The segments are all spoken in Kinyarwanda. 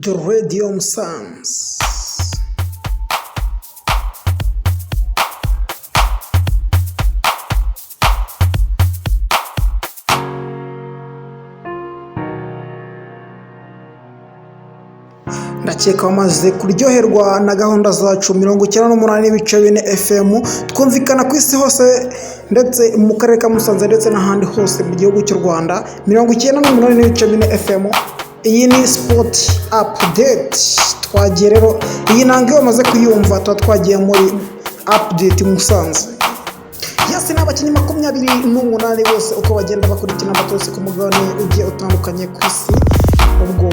The Radium Sounds. Ndakeka wamaze kuryoherwa na gahunda zacu 98.4 FM twumvikana ku isi hose ndetse mu karere ka Musanze ndetse n'ahandi hose mu gihugu cy'u Rwanda 98.4 FM. Iyi ni sport update twagiye rero, iyi nange wamaze kuyumva twagiye muri update Musanze. Yasi n'abakinnyi 28 bose uko bagenda bakurikina batose ku mugabane ugiye utandukanye ku isi. Ubwo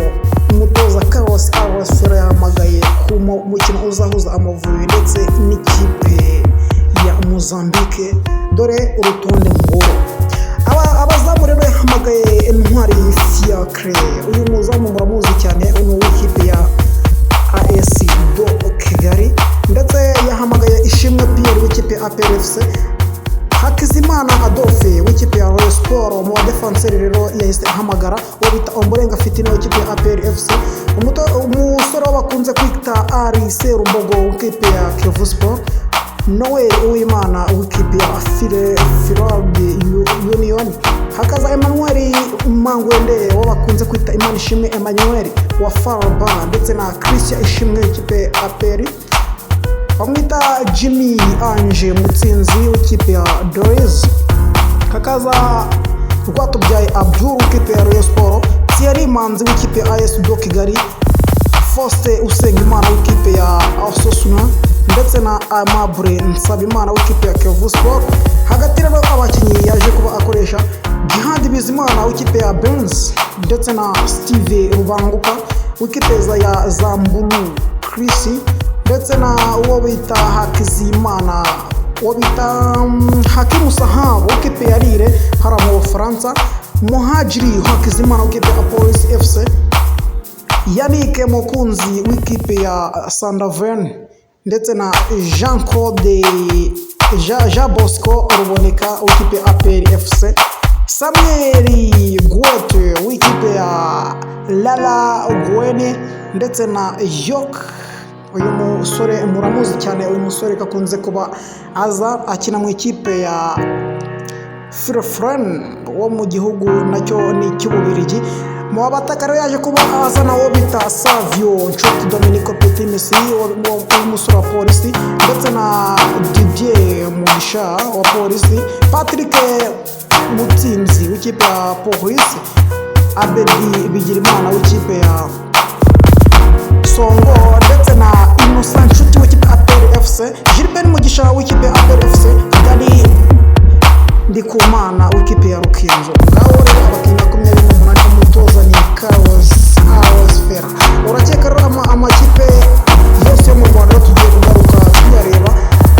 umutoza Carlos Alvaro yahamagaye ku mukino uzahuza Amavubi ndetse n'ikipe ya Mozambique. Dore urutonde ngoro abazamu rero yahamagaye Intwari Fiacre. Uyu muzamu muramuzi cyane, uno w'ikipe ya AS do Kigali, ndetse yahamagaye Ishimwe Pierre w'ikipe ya APR FC, Hakizimana Adolphe w'ikipe ya Rayon Sport. Mu defenseur rero yahise ahamagara wabita Ombolenga Fitina w'ikipe ya APR FC, umusore bakunze kwita Ari Serumbogo w'ikipe ya Kiyovu Sport, Noel Uwimana w'ikipe ya Firald Union, hakaza Emmanuel Mangwende wabakunze kwita Imana Ishimwe Emmanuel wa Faraba, ndetse na Christian Ishimwe w'ikipe ya APR, bamwita Jimmy Ange Mutsinzi w'ikipe ya Dores, hakaza Rwatubyaye Abdul w'ikipe ya Rayon Sport, Thierry Manzi w'ikipe ya AS do Kigali, Faustin Usengimana w'ikipe ya Osasuna, ndetse na Amable Nsabimana w'ikipe ya Kiyovu Sport. Hagati rero abakinnyi yaje kuba akoresha Jihad Bizimana w'ikipe ya Benz, ndetse na Steve Rubanguka w'ikipe ya Zambulu Chris, ndetse na uwo bita Hakizimana, uwo bita Hakimu Sahabo w'ikipe ya Lille hara mu Bufaransa, Muhajiri Hakizimana w'ikipe ya Police FC, Yannick Mukunzi w'ikipe ya Sandaven, ndetse na Jean Bosco Ruboneka w'ikipe ya APR FC, Samuel Gwete w'ikipe ya Lala Gwene, ndetse na Yok. Uyu musore muramuzi cyane, uyu musore kakunze kuba aza akina mu ikipe ya Firefren wo mu gihugu nacyo ni cy'Ububirigi. Mu batakare yaje kuba azana wo bita Savio Nshuti Dominico Petit Messi w'umusore wa Polisi, ndetse na Didier Mugisha wa Polisi, Patrick Mutsinzi w'ikipe ya Polisi, Abedi Bigirimana w'ikipe ya Songo, ndetse na Innocent Nshuti w'ikipe ya APR FC, Gilbert Mugisha w'ikipe ya APR FC, Dani Ndikumana w'ikipe ya Rukinzo. Ngaho rero abakinnyi 28 umutoza ni Carlos Alvaro. Urakeka rero amakipe yose yo mu Rwanda tugiye kugaruka tuyareba.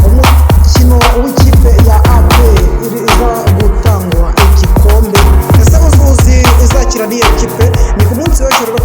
Umukino w'ikipe ya APR iza gutangwa igikombe, ese uzuzi izakira n'iyo kipe ni ku munsi w'ejo rero